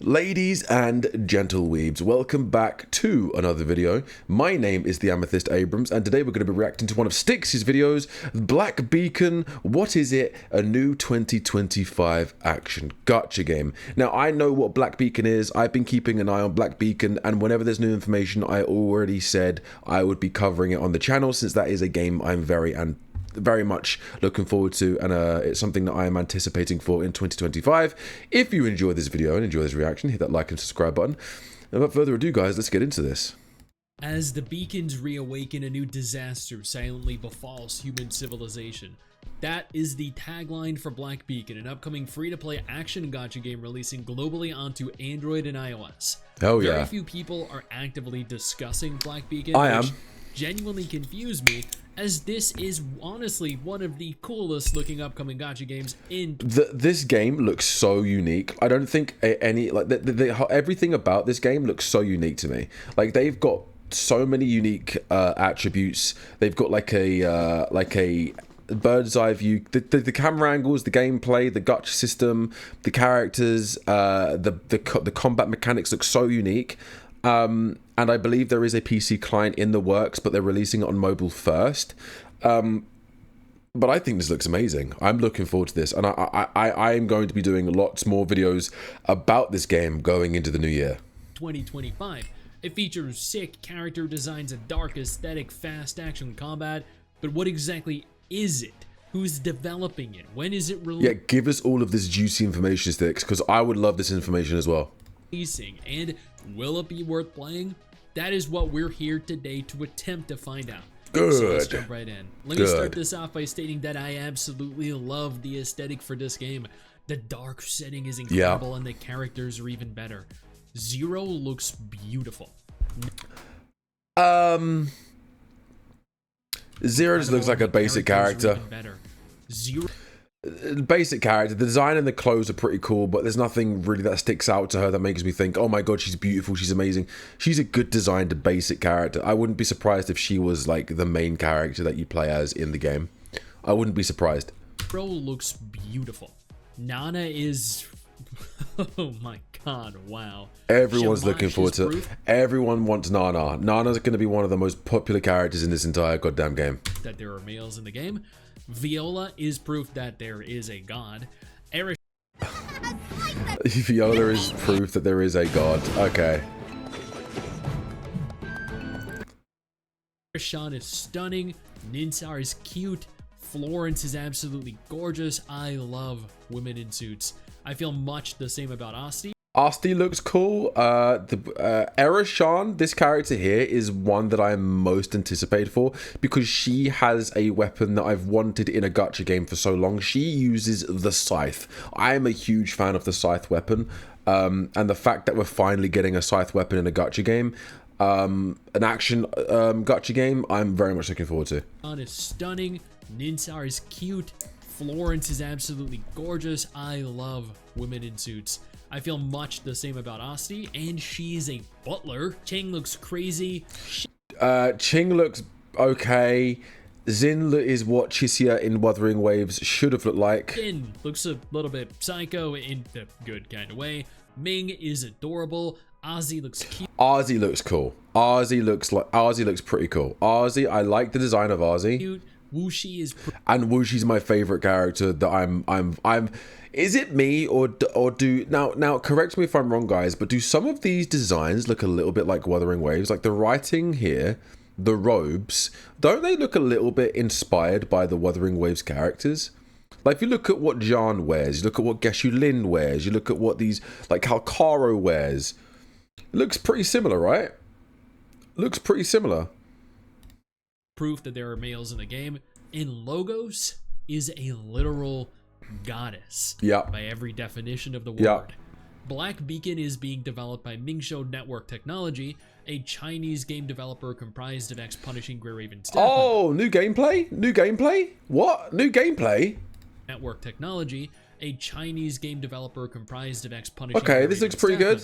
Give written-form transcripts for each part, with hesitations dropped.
Ladies and Gentleweebs, welcome back to another video. My name is the Amethyst Abrams, and today we're going to be reacting to one of Styx's videos, Black Beacon. What is it? A new 2025 action gacha game. Now, I know what Black Beacon is. I've been keeping an eye on Black Beacon, and whenever there's new information, I already said I would be covering it on the channel, since that is a game I'm very much looking forward to, and it's something that I am anticipating for in 2025. If you enjoy this video and enjoy this reaction, hit that like and subscribe button. And without further ado, guys, let's get into this. As the beacons reawaken, a new disaster silently befalls human civilization. That is the tagline for Black Beacon, an upcoming free-to-play action gacha game releasing globally onto Android and iOS. Oh yeah. Very few people are actively discussing Black Beacon. I am. Genuinely confused me, as this is honestly one of the coolest looking upcoming gacha games in this game looks so unique. I don't think any everything about this game looks so unique to me. Like, they've got so many unique attributes. They've got like a bird's eye view, the camera angles, the gameplay, the gacha system, the characters, the combat mechanics look so unique. And I believe there is a PC client in the works, but they're releasing it on mobile first. But I think this looks amazing. I'm looking forward to this, and I am going to be doing lots more videos about this game going into the new year. 2025. It features sick character designs, a dark aesthetic, fast action combat, but what exactly is it? Who's developing it? When is it released? Yeah, give us all of this juicy information, Styx, because I would love this information as well. And will it be worth playing? That is what we're here today to attempt to find out. Good. So let's jump right in. Let me start this off by stating that I absolutely love the aesthetic for this game. The dark setting is incredible, and the characters are even better. Zero looks beautiful. Zero just looks like a basic character. Zero. Basic character. The design and the clothes are pretty cool, but there's nothing really that sticks out to her that makes me think, oh my god, she's beautiful, she's amazing. She's a good designed basic character. I wouldn't be surprised if she was like the main character that you play as in the game. I wouldn't be surprised. Bro looks beautiful. Nana is oh my god, wow. Everyone's looking forward to it. Everyone wants Nana. Nana's going to be one of the most popular characters in this entire goddamn game. That there are males in the game. Viola is proof that there is a god. Viola is proof that there is a god. Okay. Arishan is stunning. Ninsar is cute. Florence is absolutely gorgeous. I love women in suits. I feel much the same about Asti. Asti looks cool. Arishan, this character here, is one that I am most anticipated for, because she has a weapon that I've wanted in a gacha game for so long. She uses the scythe. I am a huge fan of the scythe weapon, and the fact that we're finally getting a scythe weapon in a gacha game, an action gacha game, I'm very much looking forward to. Is stunning. Ninsar is cute. Florence is absolutely gorgeous. I love women in suits. I feel much the same about Asti, and she's a butler. Ching looks crazy. Ching looks okay. Zin is what Chisia in Wuthering Waves should have looked like. Jin looks a little bit psycho in the good kind of way. Ming is adorable. Ozzy looks cute. Ozzy looks cool. Ozzy looks pretty cool. Ozzy, I like the design of Ozzy. Cute. Wuxi is and Wushi's my favorite character that I'm is it me or do now correct me if I'm wrong, guys, but do some of these designs look a little bit like Wuthering Waves? Like the writing here, the robes, don't they look a little bit inspired by the Wuthering Waves characters? Like, if you look at what Jan wears, you look at what Geshu Lin wears, you look at what these, like how Kuro wears, it looks pretty similar, right? Looks pretty similar. Proof that there are males in the game. And Logos is a literal goddess. Yeah. By every definition of the word. Yeah. Black Beacon is being developed by Mingshou Network Technology, a Chinese game developer comprised of ex-Punishing Grey Raven staff. Oh, new gameplay? New gameplay? What? New gameplay? Network Technology, a Chinese game developer comprised of ex-Punishing Okay, this looks pretty good.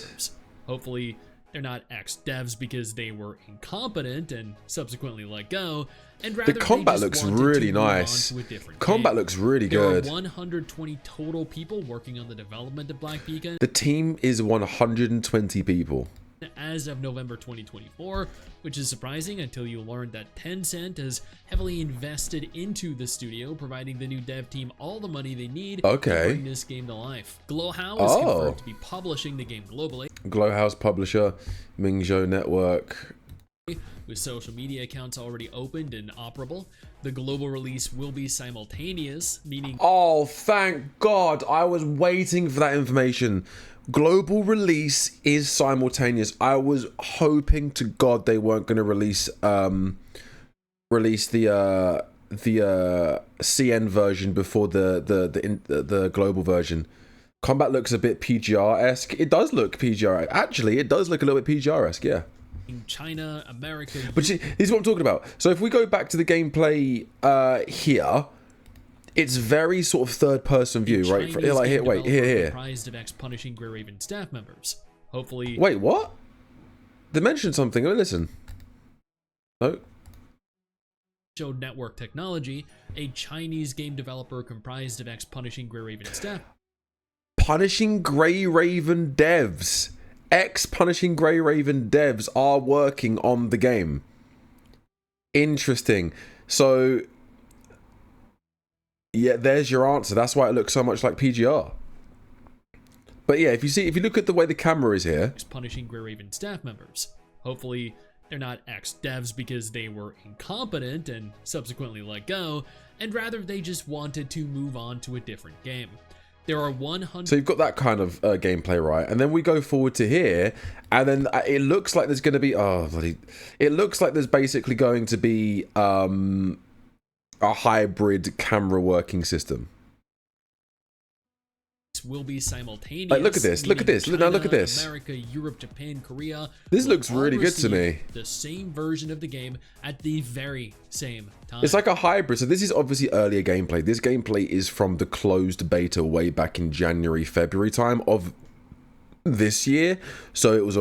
Hopefully they're not ex-devs because they were incompetent and subsequently let go, and rather The combat looks really nice. Combat looks really good. There are 120 total people working on the development of Black Beacon. The team is 120 people. As of November 2024, which is surprising until you learn that Tencent has heavily invested into the studio, providing the new dev team all the money they need to bring this game to life. Glowhow is confirmed to be publishing the game globally. Glowhouse publisher, Mingzhou Network. With social media accounts already opened and operable, the global release will be simultaneous, meaning... Oh, thank God. I was waiting for that information. Global release is simultaneous. I was hoping to God they weren't going to release the CN version before the global version. Combat looks a bit PGR-esque. It does look PGR. Actually, it does look a little bit PGR-esque, yeah. In China, America... But see, this is what I'm talking about. So if we go back to the gameplay here... It's very sort of third-person view, right? Like here, wait, here. Comprised of ex-Punishing Grey Raven staff members. Hopefully. Wait, what? They mentioned something. Oh, listen. No. Showed Network Technology, a Chinese game developer comprised of ex-Punishing Grey Raven staff. Punishing Grey Raven devs. Ex-Punishing Grey Raven devs are working on the game. Interesting. So. Yeah, there's your answer. That's why it looks so much like PGR. But yeah, if you look at the way the camera is here, Punishing Grey Raven staff members. Hopefully, they're not ex-devs because they were incompetent and subsequently let go, and rather they just wanted to move on to a different game. There are 100. So you've got that kind of gameplay, right? And then we go forward to here, and then it looks like there's going to be it looks like there's basically going to be a hybrid camera working system. Will be simultaneous. Like, look at this. Look at this. China, now look at this. America, Europe, Japan, Korea. This looks really good to me. The same version of the game at the very same time. It's like a hybrid. So this is obviously earlier gameplay. This gameplay is from the closed beta way back in January, February time of this year. So it was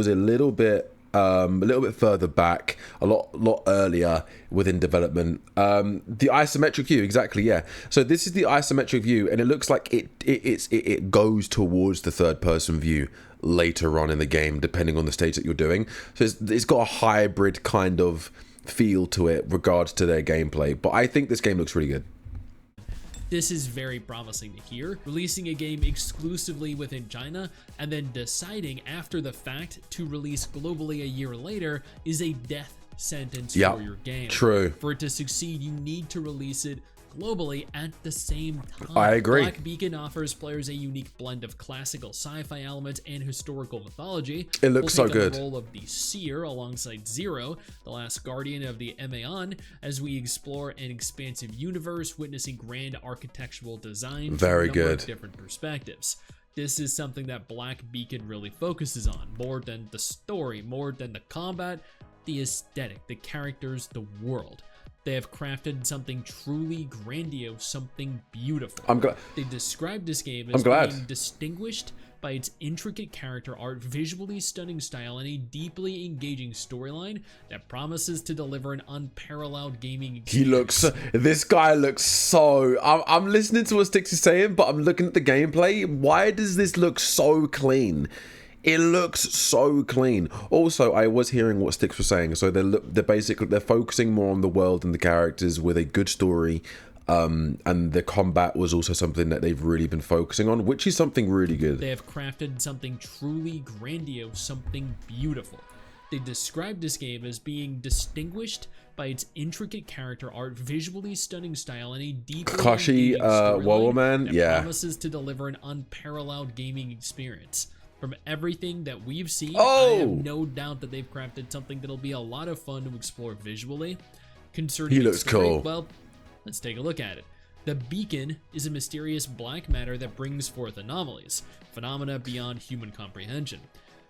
a little bit further back, a lot earlier within development. The isometric view, exactly, yeah. So this is the isometric view, and it looks like it goes towards the third person view later on in the game, depending on the stage that you're doing. So it's got a hybrid kind of feel to it, regards to their gameplay. But I think this game looks really good. This is very promising to hear. Releasing a game exclusively within China and then deciding after the fact to release globally a year later is a death sentence for your game. True. For it to succeed, you need to release it globally at the same time. I agree. Black Beacon offers players a unique blend of classical sci-fi elements and historical mythology. It looks so good. The role of the Seer alongside Zero, the last guardian of the Maon, as we explore an expansive universe, witnessing grand architectural design very from a number good of different perspectives. This is something that Black Beacon really focuses on, more than the story, more than the combat, the aesthetic, the characters, the world. They have crafted something truly grandiose, something beautiful. I'm glad. They described this game as being distinguished by its intricate character art, visually stunning style, and a deeply engaging storyline that promises to deliver an unparalleled gaming experience. This guy looks so... I'm listening to what Styx is saying, but I'm looking at the gameplay. Why does this look so clean? It looks so clean. Also, I was hearing what Styx was saying. So they're focusing more on the world and the characters with a good story. And the combat was also something that they've really been focusing on, which is something really good. They have crafted something truly grandiose, something beautiful. They described this game as being distinguished by its intricate character art, visually stunning style, and a deeply engaging storyline that promises to deliver an unparalleled gaming experience. From everything that we've seen, I have no doubt that they've crafted something that'll be a lot of fun to explore visually. Concerning he looks cool. Well, let's take a look at it. The Beacon is a mysterious black matter that brings forth anomalies, phenomena beyond human comprehension.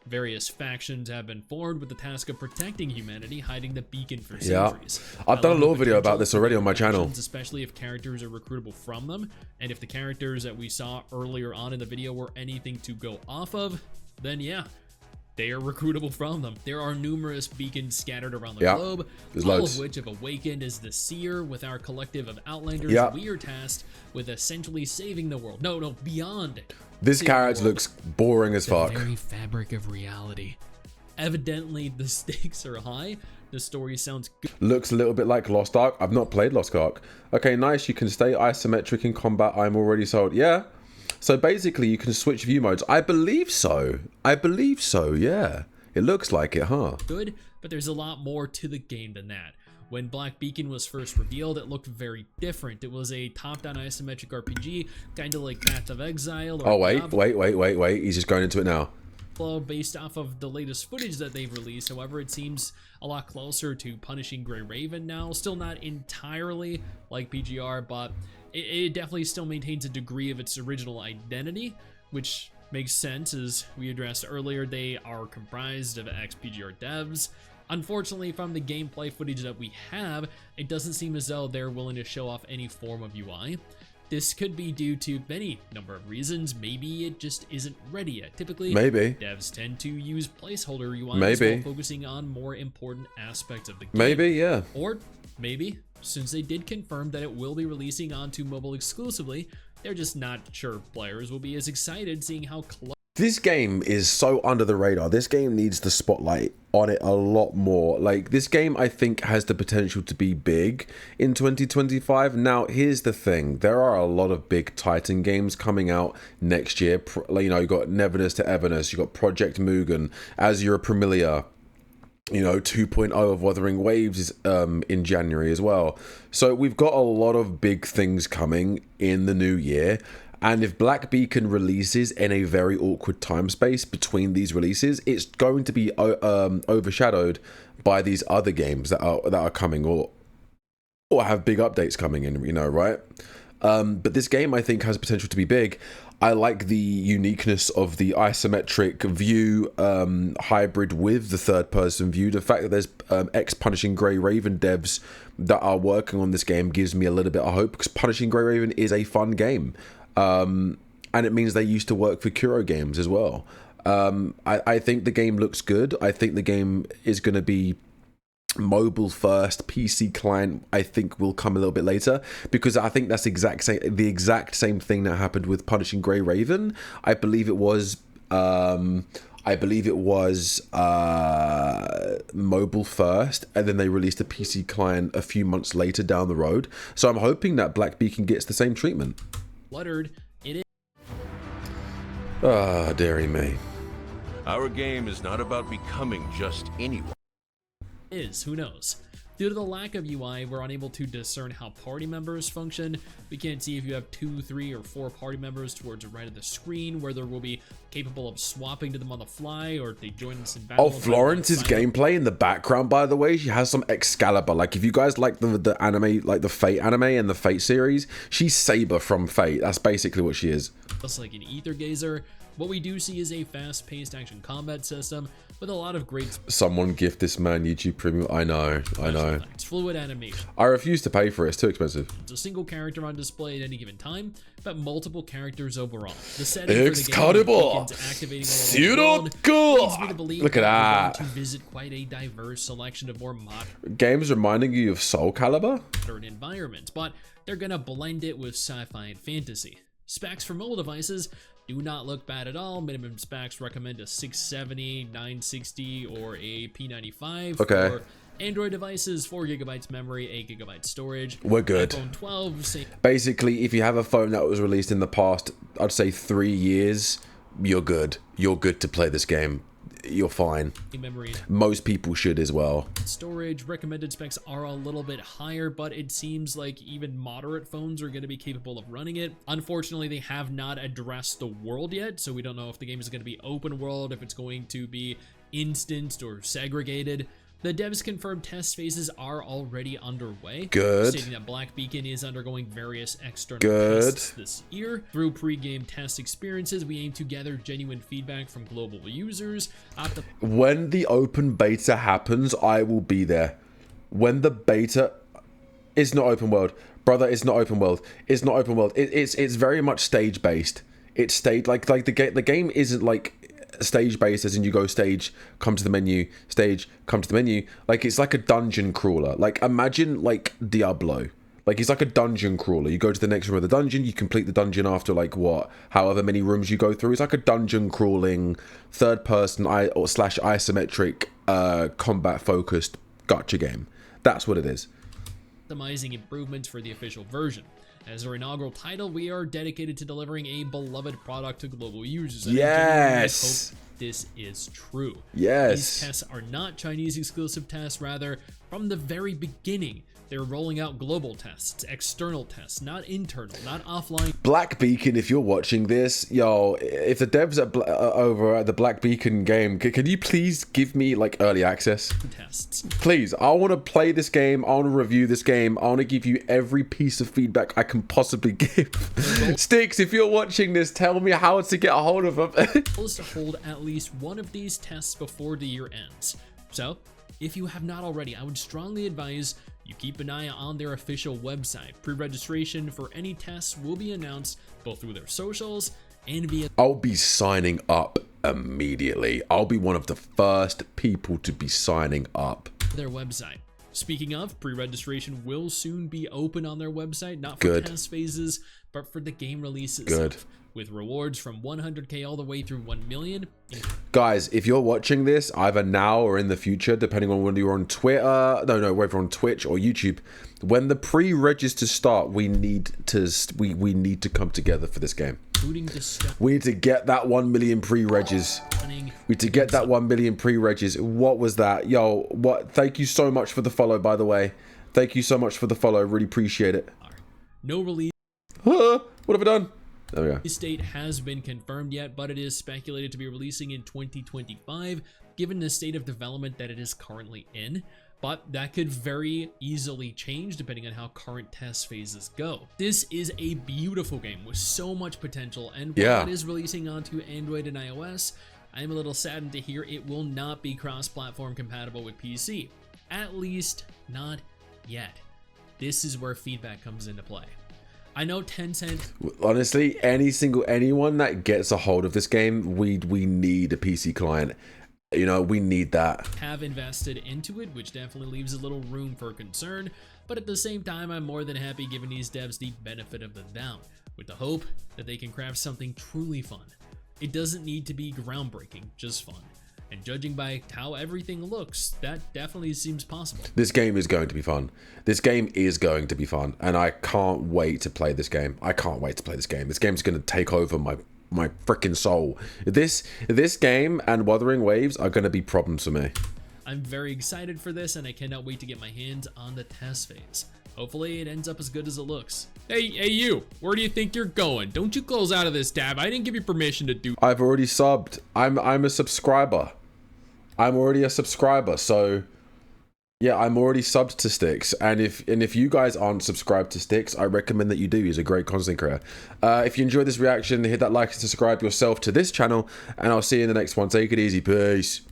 Various factions have been formed with the task of protecting humanity, hiding the Beacon for centuries. I've done a little video about this already on my channel. Especially if characters are recruitable from them, and if the characters that we saw earlier on in the video were anything to go off of, then yeah, they are recruitable from them. There are numerous beacons scattered around the Yeah, globe, there's all loads. of which have awakened as the seer. With our collective of Outlanders, Yeah. we are tasked with essentially saving the world. No, beyond. This saving the character world. looks boring as The fuck. very fabric of reality. Evidently, the stakes are high. The story sounds good. Looks a little bit like Lost Ark. I've not played Lost Ark. Okay, nice. You can stay isometric in combat. I'm already sold. Yeah. So basically, you can switch view modes. I believe so. Yeah. It looks like it, huh? Good, but there's a lot more to the game than that. When Black Beacon was first revealed, it looked very different. It was a top-down isometric RPG, kind of like Path of Exile. Or Oh, wait. He's just going into it now. Based off of the latest footage that they've released. However, it seems a lot closer to Punishing Grey Raven now. Still not entirely like PGR, but it definitely still maintains a degree of its original identity, which makes sense. As we addressed earlier, they are comprised of ex-PGR devs. Unfortunately, from the gameplay footage that we have, it doesn't seem as though they're willing to show off any form of UI. This could be due to any number of reasons. Maybe it just isn't ready yet. Typically, Maybe. devs tend to use placeholder UIs Maybe. while focusing on more important aspects of the game. Maybe, yeah. Or maybe, since they did confirm that it will be releasing onto mobile exclusively, they're just not sure players will be as excited seeing how close. This game is so under the radar. This game needs the spotlight on it a lot more. Like, this game, I think, has the potential to be big in 2025. Now, here's the thing. There are a lot of big Titan games coming out next year. You know, you got Neverness to Everness. You got Project Mugen, Azure Premilia. You know, 2.0 of Wuthering Waves is in January as well. So we've got a lot of big things coming in the new year. And if Black Beacon releases in a very awkward time space between these releases, it's going to be overshadowed by these other games that are coming or have big updates coming in, you know, right? But this game, I think, has potential to be big. I like the uniqueness of the isometric view hybrid with the third-person view. The fact that there's ex-Punishing Grey Raven devs that are working on this game gives me a little bit of hope, because Punishing Grey Raven is a fun game. And it means they used to work for Kuro games as well. I think the game looks good. I think the game is going to be mobile first. PC client, I think, will come a little bit later, because I think that's the exact same thing that happened with Punishing Grey Raven. I believe it was mobile first, and then they released a PC client a few months later down the road. So I'm hoping that Black Beacon gets the same treatment. Fluttered, it is. Ah, dearie me. Our game is not about becoming just anyone. Who knows? Due to the lack of UI, we're unable to discern how party members function. We can't see if you have 2, 3, or 4 party members towards the right of the screen, whether we'll be capable of swapping to them on the fly, or if they join us in battle. Oh, Florence's gameplay in the background, by the way, she has some Excalibur. Like, if you guys like the anime, like the Fate anime and the Fate series, she's Saber from Fate. That's basically what she is. Just like an Ether Gazer, what we do see is a fast-paced action combat system with a lot of great. Someone gift this man YouTube Premium. I know. It's fluid animation. I refuse to pay for it. It's too expensive. It's a single character on display at any given time, but multiple characters overall. The setting Excalibur! for the game activating all over the world leads me to believe Look at that. we're going to visit quite a diverse selection of more Games reminding you of Soul Calibur? modern environments, but they're going to blend it with sci-fi and fantasy. Specs for mobile devices do not look bad at all. Minimum specs recommend a 670, 960, or a P95. Okay. For Android devices, 4 gigabytes memory, 8 gigabytes storage. We're good. iPhone 12, same Basically, if you have a phone that was released in the past, I'd say 3 years, you're good. You're good to play this game. You're fine. memory. Most people should as well. Storage recommended specs are a little bit higher, but it seems like even moderate phones are going to be capable of running it. Unfortunately, they have not addressed the world yet, so we don't know if the game is going to be open world, if it's going to be instanced or segregated. The devs confirmed test phases are already underway. Good. Stating that Black Beacon is undergoing various external Good. tests this year. Through pre-game test experiences, we aim to gather genuine feedback from global users. When the open beta happens, I will be there. When the beta... It's not open world. Brother, it's not open world. It's not open world. It's very much stage-based. It's stage... Like the game isn't like... stage based, as in you go stage, come to the menu, stage, come to the menu. Like, it's like a dungeon crawler. Like, imagine like Diablo. Like, it's like a dungeon crawler. You go to the next room of the dungeon, you complete the dungeon after like what, however many rooms you go through. It's like a dungeon crawling, third person or slash isometric, combat focused gacha game. That's what it is. Optimizing improvements for the official version. As our inaugural title, we are dedicated to delivering a beloved product to global users. And yes. I hope this is true. Yes. These tests are not Chinese exclusive tests. Rather, from the very beginning, they're rolling out global tests, external tests, not internal, not offline. Black Beacon, if you're watching this, yo, if the devs over at the Black Beacon game, can you please give me like early access? Tests. Please, I want to play this game. I want to review this game. I want to give you every piece of feedback I can possibly give. Sticks, if you're watching this, tell me how to get a hold of them. To hold at least one of these tests before the year ends. So, if you have not already, I would strongly advise you keep an eye on their official website. Pre-registration for any tests will be announced both through their socials and via... I'll be signing up immediately. I'll be one of the first people to be signing up. Their website. Speaking of, pre-registration will soon be open on their website, not for test phases, but for the game release itself. With rewards from 100k all the way through 1 million. Guys, if you're watching this either now or in the future, depending on whether you're on Twitter, whether on Twitch or YouTube, when the pre-registers start, we need to come together for this game. We need to get that 1 million pre-regis. We need to get that 1 million pre-regis. What was that? Yo, what? Thank you so much for the follow, by the way. Thank you so much for the follow. Really appreciate it. No release. What have I done? There we go. This date has been confirmed yet, but it is speculated to be releasing in 2025, given the state of development that it is currently in. But that could very easily change depending on how current test phases go. This is a beautiful game with so much potential, and while it is releasing onto Android and iOS, I'm a little saddened to hear it will not be cross-platform compatible with PC. At least, not yet. This is where feedback comes into play. I know Tencent. Honestly, anyone that gets a hold of this game, we need a PC client. You know, we need that. Have invested into it, which definitely leaves a little room for concern. But at the same time, I'm more than happy giving these devs the benefit of the doubt, with the hope that they can craft something truly fun. It doesn't need to be groundbreaking, just fun. And judging by how everything looks, that definitely seems possible. This game is going to be fun. This game is going to be fun. And I can't wait to play this game. I can't wait to play this game. This game's going to take over my freaking soul. This game and Wuthering Waves are going to be problems for me. I'm very excited for this, and I cannot wait to get my hands on the test phase. Hopefully it ends up as good as it looks. Hey you, where do you think you're going? Don't you close out of this tab. I didn't give you permission to do. I've already subbed. I'm a subscriber. I'm already a subscriber, so yeah, I'm already subbed to Sticks. And if you guys aren't subscribed to Sticks, I recommend that you do. He's a great content creator. If you enjoyed this reaction, hit that like and subscribe yourself to this channel, and I'll see you in the next one. Take it easy. Peace.